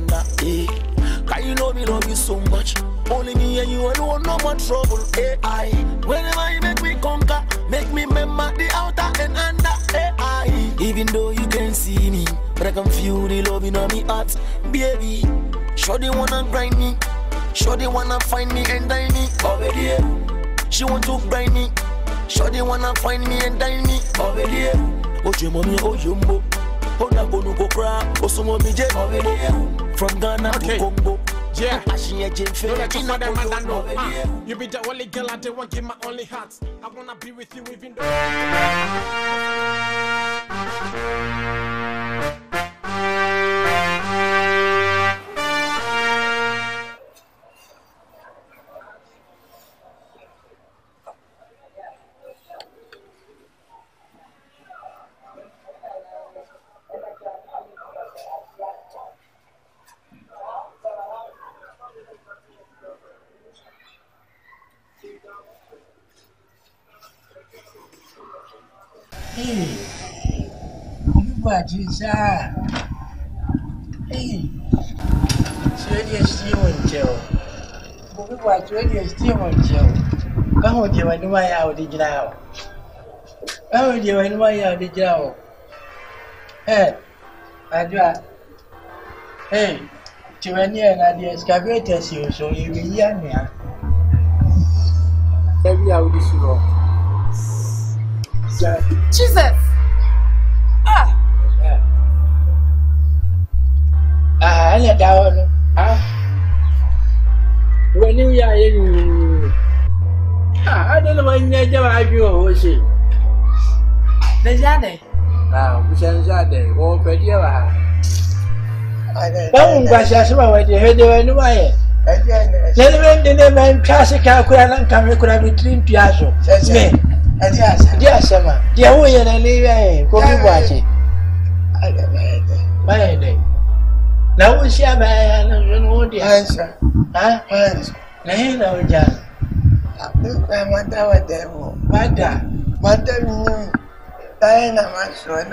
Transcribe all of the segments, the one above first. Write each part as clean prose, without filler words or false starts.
under. Can you know me love you so much? Only me and you alone, no more trouble. AI. Whenever you make me conquer, make me remember the outer and under. AI. Even though you can't see me, but I can feel the love in my heart, baby. Sure they wanna grind me, sure they wanna find me and dine me. Over there, she want to grind me. Sure they wanna find me and dine me. Over there, oh you mommy, oh jumbo, oh na go no go cry, oh so mommy J. Over there, from Ghana to Congo. Yeah, I see a gym fair. You be the only girl I don't want to give my only heart. I wanna be with you even though. Hey, Kofi Boaky, sir. Hey, so you still on jail. Kofi Boaky, you still on jail. How do you know why I did now? How do you know why I did now? Hey, Adra. Hey, to any other excavators, you so you will hear me. Maybe I will this wrong. Jesus! I let down. When you are in, I don't know when you are doing. The Jade. Now, we shall say, oh, but you are. Don't go as well with the head of any way. Then the name classic calculation can be between Piazzo. Dear Summer, dear way and I live Kofi Boaky. My day. Now we share my answer. Huh? No, John. I wonder what they will. Madam, Diana, my son,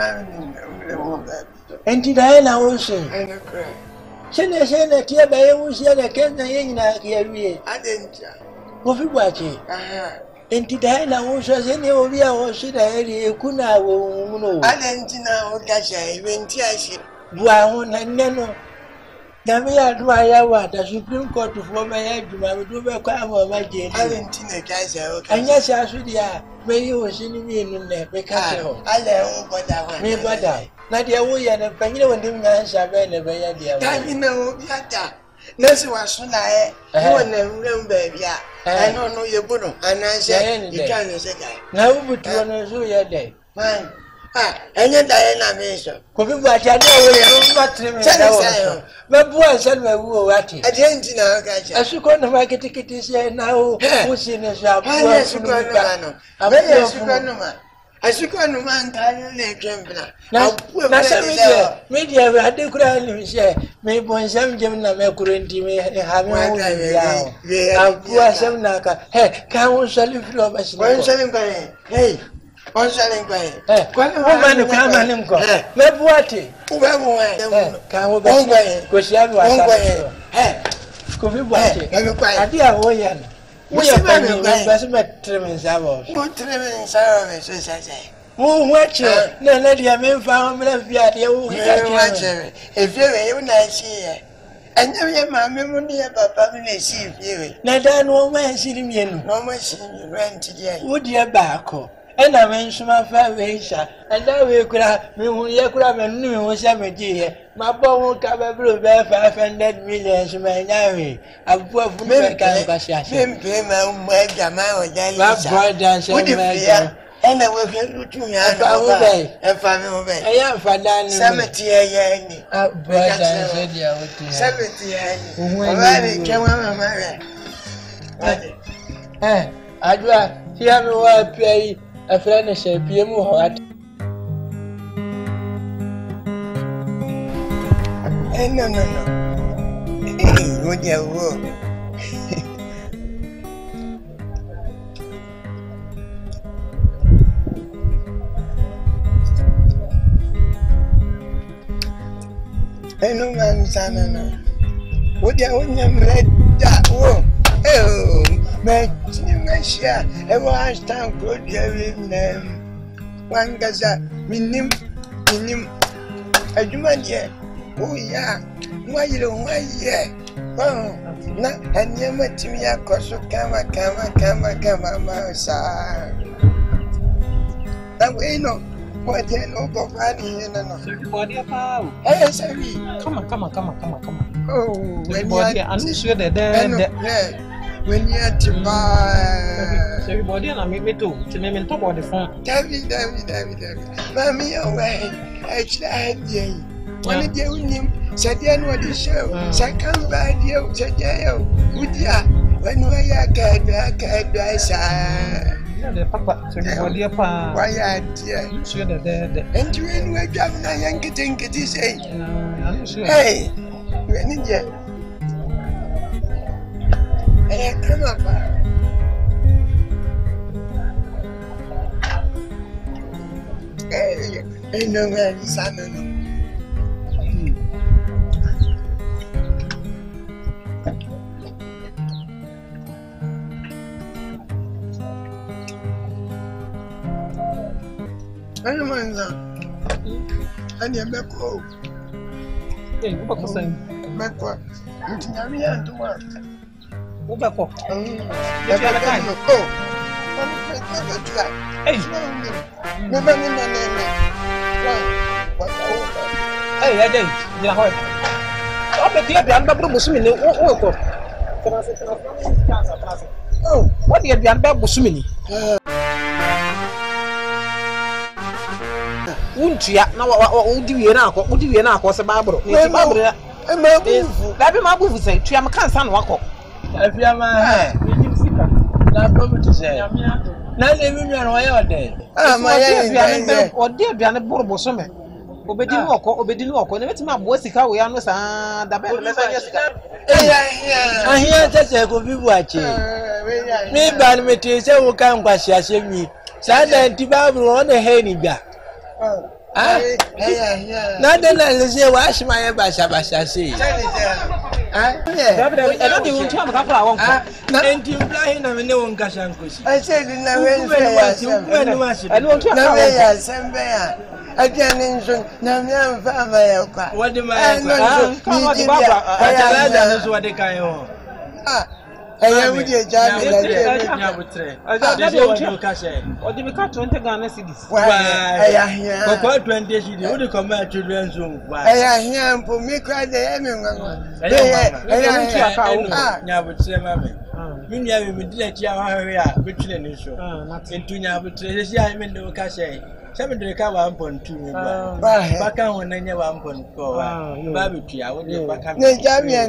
and Diana also. Send a senator by a who's yet a can here. I didn't. Kofi Boaky. Enti Diana also any of you or should I kuna no. I didn't know that I went here. Wow, and no. Namia do I want the Supreme Court to form my head to my do a crime of my jail. I didn't know. And yes, I should hear. May you was in me in there because I don't but I want me better. Not your way and a penny when the man shall be never yet. You know, Yata. That's what soon I am, baby. I don't know your bono, and I say, you can't say that. Now, but you want to show your day. Man, and then Diana Mason. Kofi Boaky, I know what to my boy said, my woo at it. I didn't know, I should go to my ticket to say now, who's in the shop. I should go to I should go to man, now, media, I do cry, say, maybe some Gemini couldn't have me. I'm poor, some naka. Hey, can't sell you from us. One selling by, hey, one selling by, one woman, come and go. Let what it, can't go, because you have one. Hey, Kofi Boaky, I dear Oyan. We are very trimming service. What trimming service, as I say. Oh, watch it. No, let your men found me left yet. You watch it. If you're nice here. And your mamma, Papa, may see you. Now, I know my sitting in. No more seeing you rent today. Would you back? And I mentioned my father, and I will grab me when you grab a new 70. My boy won't have a blue bear 500 million to my navy. I've worked for me. Can't pay my dance. And I will help you to me. And family. I am for Dan. Cemetery. Cemetery. When came on married. I do hear me well pay a friend and say, PM what? No. Would you work? no man sana. What ya when you read that? Oh, man, you share. Ever Ashtown could give him one gaza. Minim. A human here. Oh, yeah. Why you don't want yeah? Oh, na and you met me a cost of kama, mouse. That way, no. What you know, go funny and no. Body power. Hey, sorry. Come on. Oh, when you are sure that when you are to buy everybody and I make me too to name and talk about the phone. David. Mammy, away. I tried ye. When it you him, said you know the show. Second bad you, said you. Would ya? When we are cat, the papa, so body apart. Why, dear? Sure that and you ain't wake up now, young think it is a. I'm sure. Hey, when in there. Hey, come up. Hey, no man, son. I don't mind that. And you're back home. Hey, what was saying? Back what? I'm here to work. What back up? Oh, Hey, I didn't. I'll be here. I'm not Busumini. Oh, what do you have done, Busumini? Wouldn't you now? What do you now? What do you now? What's a Barbara? That be my boo say, Triam can't stand walk up. If you are my not probably to say. Now, let me know why you're dead. Or dear Biana Borbosome. Obedino, never to my Bossica, we understand the better. I hear that I could be watching. Me, bad material will come by me. Silent Bible on the Henny back. Not then I say, wash my basha say. I don't even talk about and you blind of no one Gashankus. I said, I don't know. Again, Namia, what do I know? What the guy on? I would be a job. Or did we cut 20 Ghana cities? Why, I hear 20 days. You would come out to learn soon. Why, I hear for me cry the I would say, Mammy. You never would let you area between the show. Into now, but I mean, no cash. 7 recover 1.2. Back on 1.4. Barbecue, I would back up. No, Jamie, I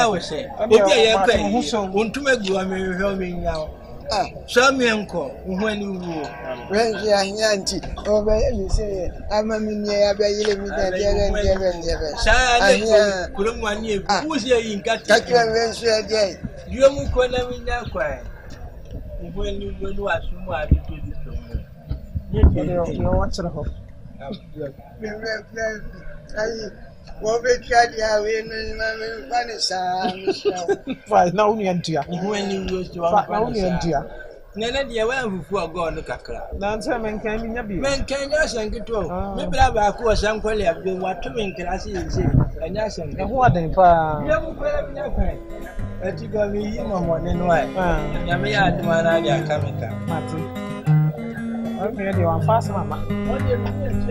will say. Okay, so want to make you a merry homing now. Some uncle, when you when you are auntie, over you say, I'm a miniature, I couldn't 1 year. Who's here in Catholic? You are going to now cry. When you will watch more. You watch the hope. What we tried to have in Why, now only empty. When you used to only empty. None of the away before going to Kakra. Dancer men can be men can just and get to. Maybe I have course some quality of the what to mean can I see and yes, and what they pa. But you got me no more than why. Yammy had one idea coming. I'm ready on fast, Mamma. What do you mean?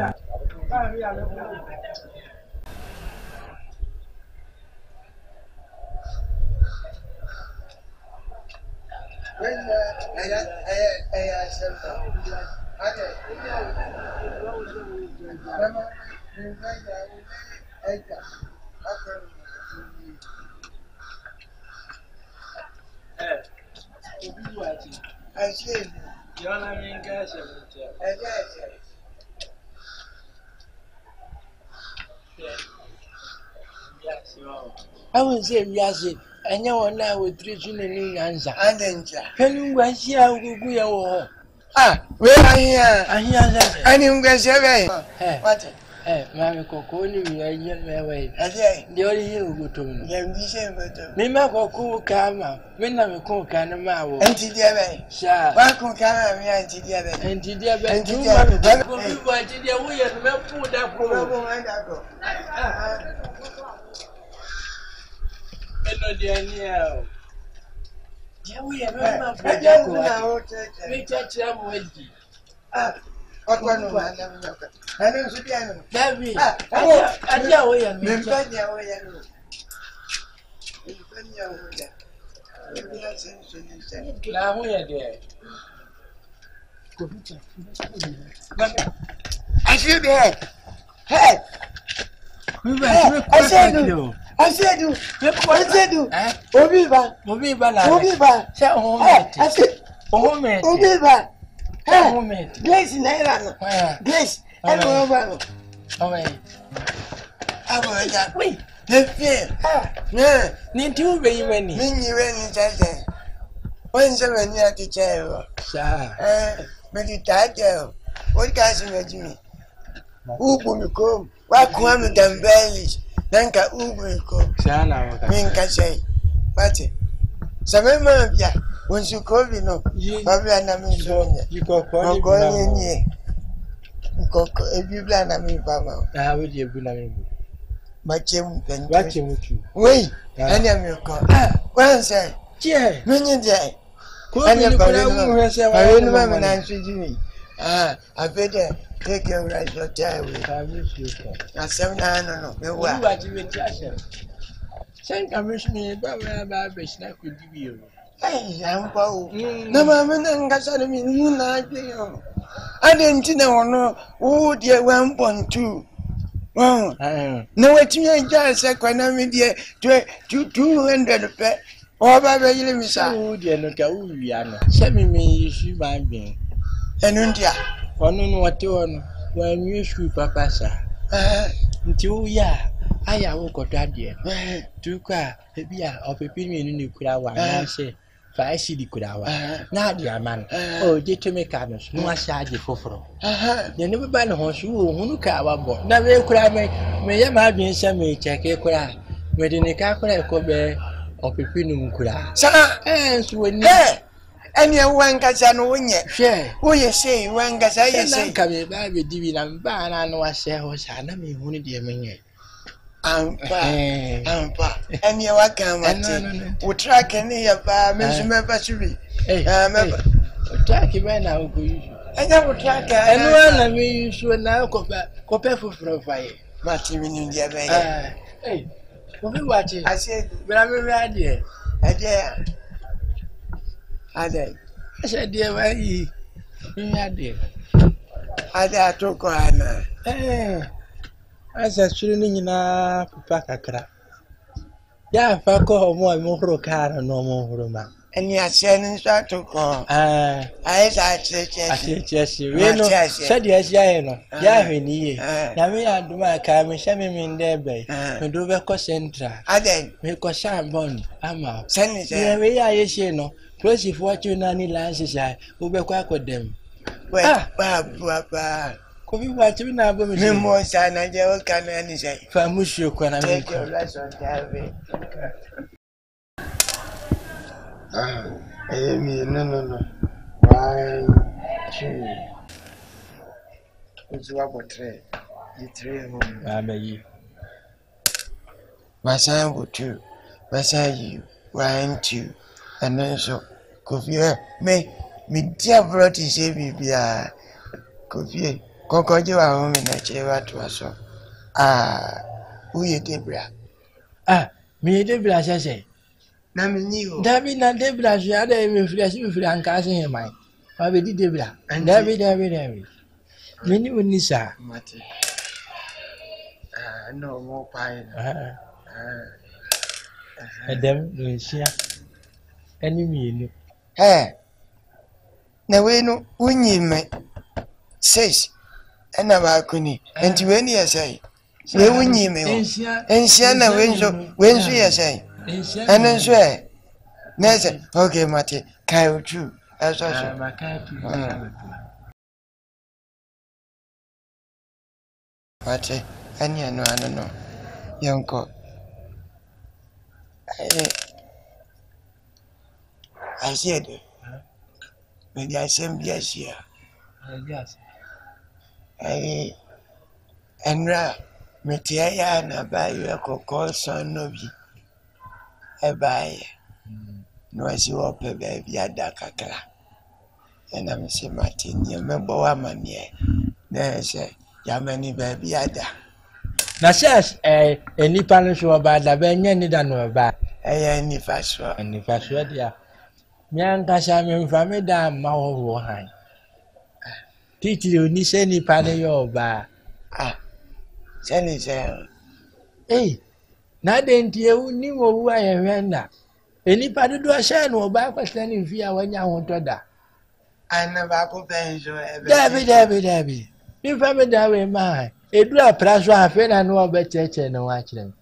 I see. You're not in gas. I will say, yes, and you are now with 3 children answer. And then, can you go see how we go? Ah, where are here? I hear that. I didn't get 7. What? Mammy Coco, you are young way. The only you go to me. Me, my cocoa come, when I'm a cook and a mouse. Auntie Debbie, sir, back on camera, Auntie Debbie, Auntie Debbie, and you have a way and put that program. Hello, Daniel. Yeah, we have a we touch them with you. What one of my I don't see them. Debbie, I know we are men. Now we are there. I should be hey. Aseidu. Obiba. Say Obiba. Hey, Grace in Ireland. Grace. Hello. Wait. The fear. Yeah. Need to be many. Many when when someone near the chair. Sir. But it died. What guys in me? Who will come? What come with them bellies? Nanka ubuko sana minka say pati samema bia wonsu kobi no babia na minzonya yiko nye nkoko ebibla na mi baba we die bu na mi machem tu we ani amiko wanse tie menye die ko ni ko na mu hwese wa ni ma na nsujimi abede take your right your time. I said, no. You are doing it. Send commission, but I snack with you. Hey, I'm poor. No, Mamma, and Gassamin, you like you. I didn't know, oh, dear 1.2. Oh, no, it's me, just a economy, dear, 200 pet. Oh, Baba, you miss out, dear, no, Kauriana. Send me, you should buy me. And India. Onu watu wanu shu papa sa nti wo ya aya wo kodade tukwa bia opepi mi ni kura wa na se fa si di kura wa na di aman o je to me ka no no asha je foforo de ne ba na ho shu wo hunu ka wa bo na me kura me ya ma bi nsa me cheke kura me de ne ka kura ko be opepi nu kura sa so ni any one Gazzano winye, share. Oh, you say, one Gazza, say, come by the divine and ban and was say, was Anami, who need your minion. Ampa, and you are coming. We track any of our Mr. Track him now. I never track and one of me, you should now compare for fire. Martin in the other. Hey, watch it. I said, but I'm a radio. I dare. I said, dear, why you had it? I took one. I said, shooting in a packer. Yeah, if I call more car no more room. And you are sending that to call. I said, yes, you said, yes, yeah, now we are doing my car, and send me in there, babe, and do the concentra. I then make a sham bond. I'm out. Send it there. We are, yes, you know. Plus, if what you nanny lances, I will be quack with them. Well, Papa, Kofi Boaky now, but no more sign. I can say, Famusio, can I take your rest on Tarvey? No. 1, 2. It's what 3. You 3 home. I may you. My son would 2. My son, you 1, 2. And then so, Kofi, me dear brother, say, be a Kofi, Cocojo, our home in a chair to us. Who you Debra? Me Debra, I say. Namini, David and Debra, she had a flash with Lancashire in mine. I will Debra, and David. Many would Nissa, Matty. No more pie. Madame, you see. Enemy. Hey, now we know when you met says, and about Kuni, and to any say, when you may, and Siana when she say, and then swear. Nessa, okay, Matty, Kyle true, as I Wate, any no, I don't know. Young cock. I said, when I send yes here. Yes. Enra, Metia na buy you a cocoa son of you. I buy. No, as you open baby at Dakakla. And I'm saying, Martin, you remember what man here? There's a Yamani baby at that. Na says any panish about the Benyan than about Any fast one. and if I swear, dear. Miankasam from a damn mouth high. Titi, you need any panel bar. Send it down. Eh, not then you knew who I am now. Any party do a shine or back was standing fear when you want to die. I never could enjoy Dabby. If I'm a dabby, my. It do a price one friend and no better and watching.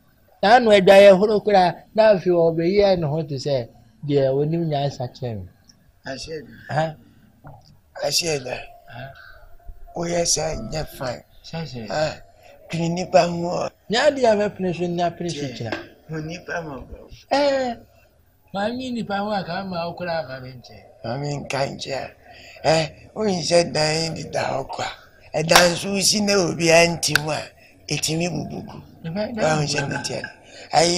Now, where die a whole cry, now if you will be here and what to say, dear, when you answer him. I said, that. Oh, yes, I fine. Clinipa more. Now, the other place in that place. My mini power come out, I mean, kind chair. When said dying the Daoka, a dance who's in the be anti one, 80 bubu. I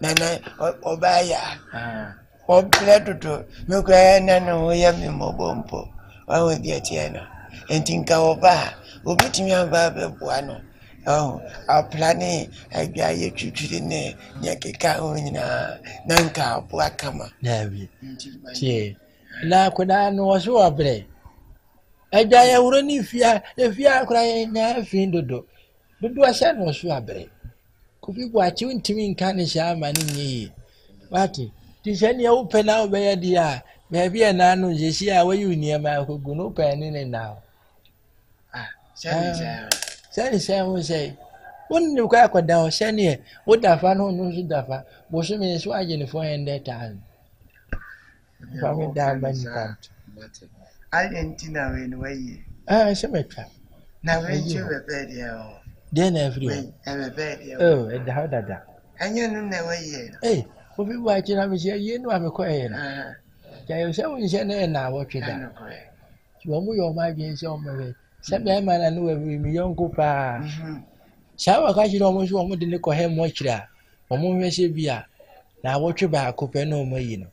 Nana Obaya. Or Plato, no grand and we have him mobompo. I will get Tiana. And think our bar will meet me on Baba Buano. Oh, our planning, I got you to the Yakika, Nanka, Buakama. Navy. La could I know so a break. I die a run if you are crying, nothing to do. But do a son was so a break. Kofi Boaky ntimi nka ne sha amane nye wati ti sha ne open now be dia me bia na no je shi a wayu ni ma akogu no open ne na sha wo say won ni kwa akoda o sha ne wo dafa no no su dafa bo so me so aje ne 400,000 fa me da ban kan Argentina when way she me twa na when you be there. Then everyone. Oh, and how that? And you know way. Hey, Kofi Boaky na me say you know I'm quiet na. You say we say na what you da. You mo your mind be say o me. Say be man na no we me yonko pa. Shawa ka jiro mo so mo de ne ko he mo kira. Mo hwese bia na wotwe ba akopɛ na o mayi no.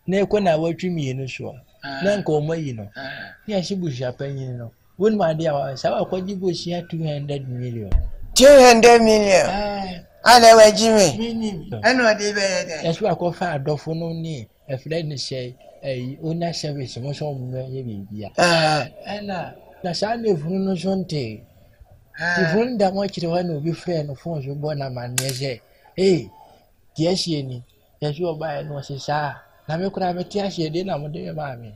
Na ekɔ na wotwe mi no so. Na nka o mayi no. Ya shibuja panyin no. When my dear was our Kojibushia 200 million. 200 million. I never Jimmy. I know they better. That's why I call for a doffo knee. A friend say, a owner service, most of me. And the son of Runozonte. If one that much the one will be friend of phones with Bonaman, yes, eh, yes, Yenny. Yes, you are buying was a sir. Now you could have a tear dinner with your mammy.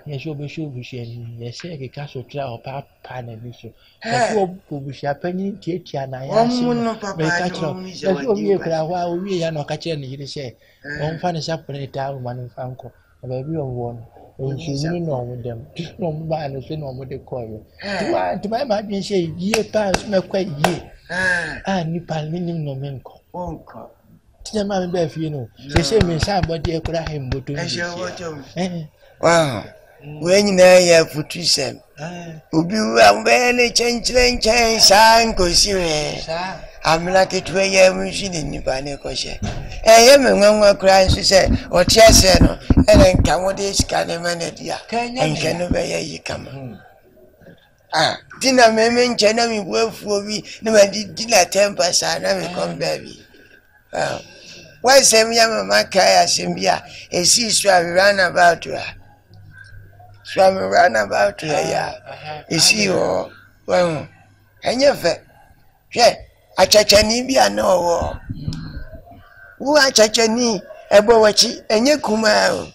Yes, you'll be sure we shall. Yes, a castle trail pap pan and so. We shall penny Nketia and I ask you no catch up. Yes, you while we are not catching you say. One funny up in a town, man and uncle. A baby of one. And she knew no with them. No man is no with the coil. To my mind, say, year pass me quite ye. Nippon meaning no menko. Uncle. Tell my baby, you know. They say me somebody could have him, but to wow. When you have put you some, Ubu and barely change, sign, consider. I'm like it where you machine in Nipanekoshe. I am a one crying, she said, or Chesano, and then come with this kind of man at ya. And can obey ye come. Dinner may mention me work for me, no, I did dinner temper, son, I will come, baby. Why send me a Makaya Simbia, a sister run about her. Swam run about her, is he or well, and your fat. Yeah, a Chachanibia no war. Who are Chachani, a Boaky, and your Kumao?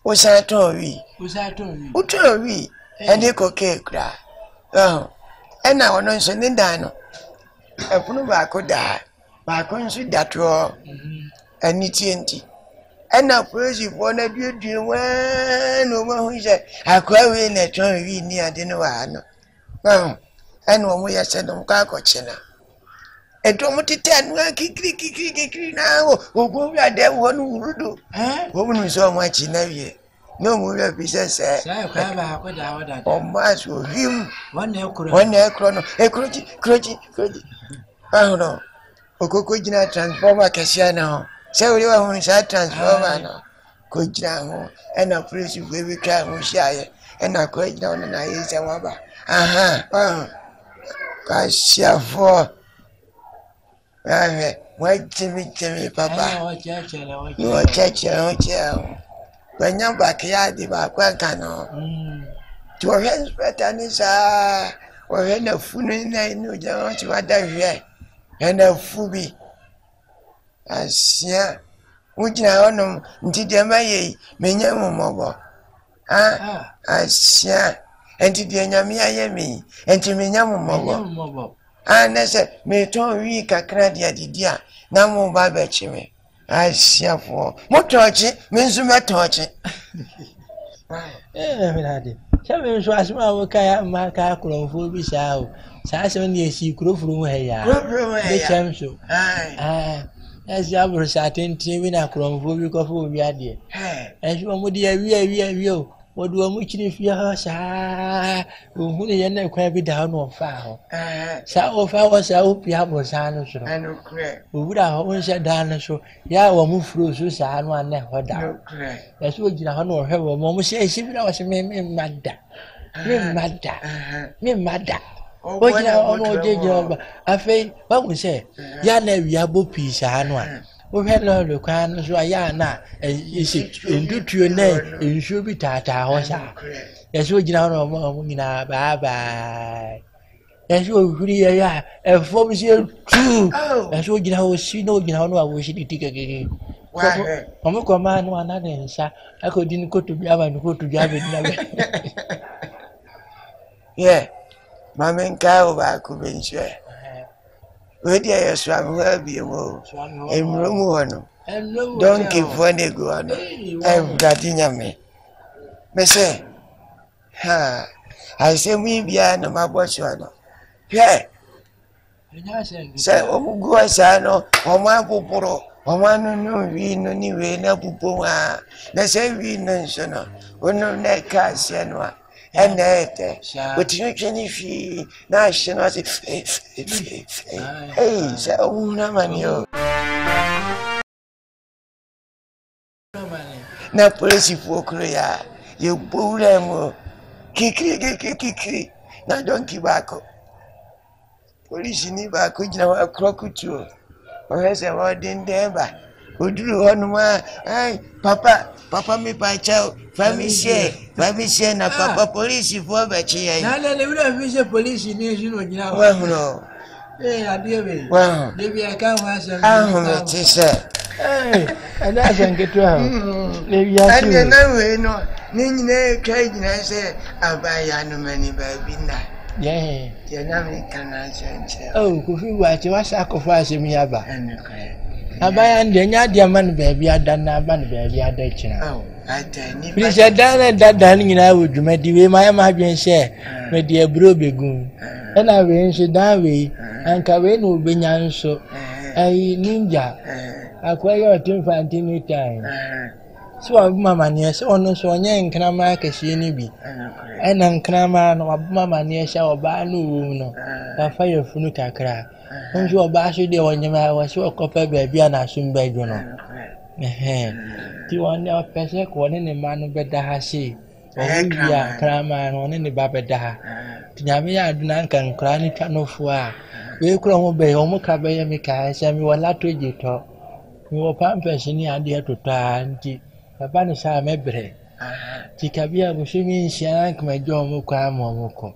Was I told we? Who told we? And you could cry. Oh, and now on Sunday Dano. A Punuba could die. My country that raw and it's empty. And now, praise you for the beauty when no one who said, I quite win a turn we near the Noano. And when we are sent on Kakochena. A dramatic kikri now, who go there one who do. Woman so much in a year. No more business, or much with him. 1 year chrono, a crutchy. Oh no. Okokojina transformer Cassiano. So you are on side transformer. Kojamo, and a place you baby can shy, and I quite down and I is a wabba. Cassia for. Wait Timmy, Papa. You are church, when you're backyard, the Baquacano. To a hands better, or in a food in a new general to other here, and a fubi. As yeah, would you know, did you may mobile? As yeah, and to the Yami, and to me, mobile. And I said, me told we cacradia didia, no more babachime. I see for more torch, means my torch. Some was my kaya, my calculum for Bissau. Sasson, yes, you could from here. The champ. As you were certain TV, I could for you go for your idea. As you would dear, what do I wish if you are, who didn't quite be down on foul? So if I was out, you was answer. I know, correct. We would have always said down so, yeah, or move through Susan one never down. That's what you know, her woman says, if I was a man, madda. Me madda. What you know, I think, what we say, Yana, we are both peace, I know. We had no look on so I na is it in due to your name in should be tata hosa. As we get out of Mumina, bye bye. As you really are, and forms you too. As we get out, she know you know, I wish you take again. I'm a command one another, sir. I couldn't go to Java and go to Java. Yeah, Mamma and Cow could be sure. Where do you swam well be a move? In room one. Don't keep funny go on. I've got in me. Me say, I say, we be an my boss. Yeah. Say, oh, go as I know, or my poporo, or one no, we no new way, no pupua. Let's say we no son, or no neck cast and one. And that, but you can if you national hey, so man, you now police for Korea, you pull them, kiki, now don't keep back. Police in back, could you know a crocodile, or has a word in there. Who do one more? Hey, Papa, me by child, family share, na Papa police for Betty. No, they would have visit police in you know. Well, no. Hey, I dear me. Well, maybe I can't answer. I'm sir. Hey, and I can get to her. Maybe I don't know. No, Nina tried and I said, I'll buy no money by Binda. Yeah, you're not can answer. Oh, Kofi Boaky, what sacrifice me about? Abayan denya diamond baby adana ban baby adechina. Oh, atani. Please adana that darling na wo dwuma di we my adwen share me de aburo begun. E na we nso dan we anka we no benya nso. Ai ninja. Akwaye otimfanti ni time. So mama ne se ono so onye nkrama akese ni bi. E na nkrama no mama ne sha oba no wo no. Ka fa yefunu kakra. Onjo oba so de wonyema wa so kopa baabi ana sumba dwono ti wonne opese ko ne ne manu beda ha se owia krama no ne ba beda ha ti nyame ya aduna nkan kra ni twanofo a we kro ho be ho muka be ye mika se mi wala to jito mi wo pampesi ni ade tota nti baba ne sa mebre ti kabia bu shimi nsia nkma jo mu kwa mo ko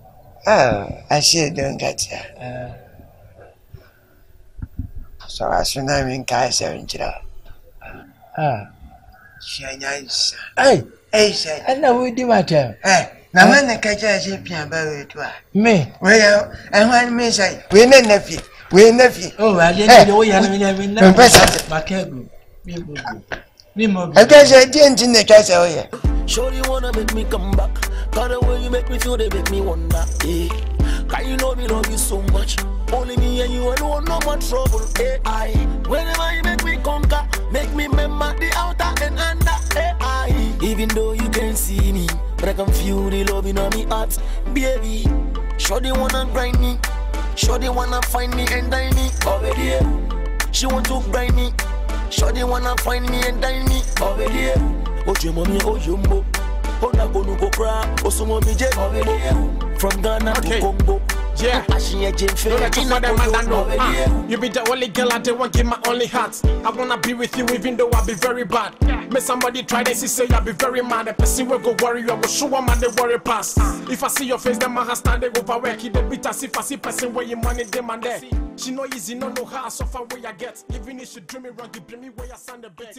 Aseidu Nketia so as you know in Kaiser in Jira. Hey, say, I know we do matter. Now, when the catcher is a piano by me, well, and when me say, we nephew. Oh, I didn't know you have no present. My cable. I guess I didn't in the castle here. Sure, you wanna make me come back. Cause the way you make me feel, they make me wonder. Cause you know me love you so much. Only me and you alone, no more trouble. AI. Whenever you make me conquer, make me remember the outer and under. AI. Even though you can't see me, but I can feel the love in my heart, baby. Sure they wanna grind me, sure they wanna find me and dine me. Over there, she want to grind me. Sure they wanna find me and dine me. Over there, oh mommy, oh jumbo. Oh na go no go cry, oh so mommy jet. Over there, from Ghana to Congo. Yeah, don't let you for them and know. You be the only girl I don't want give my only heart. I wanna be with you even though I be very bad. May somebody try this, he say I be very mad. The person will go worry, I will show them and they worry pass. If I see your face, then my hand stand they overwork. He the beat as if I see person where you money them and there. She know easy, no know how I suffer where I get. Even if she do me wrong, you bring me where I stand the bet.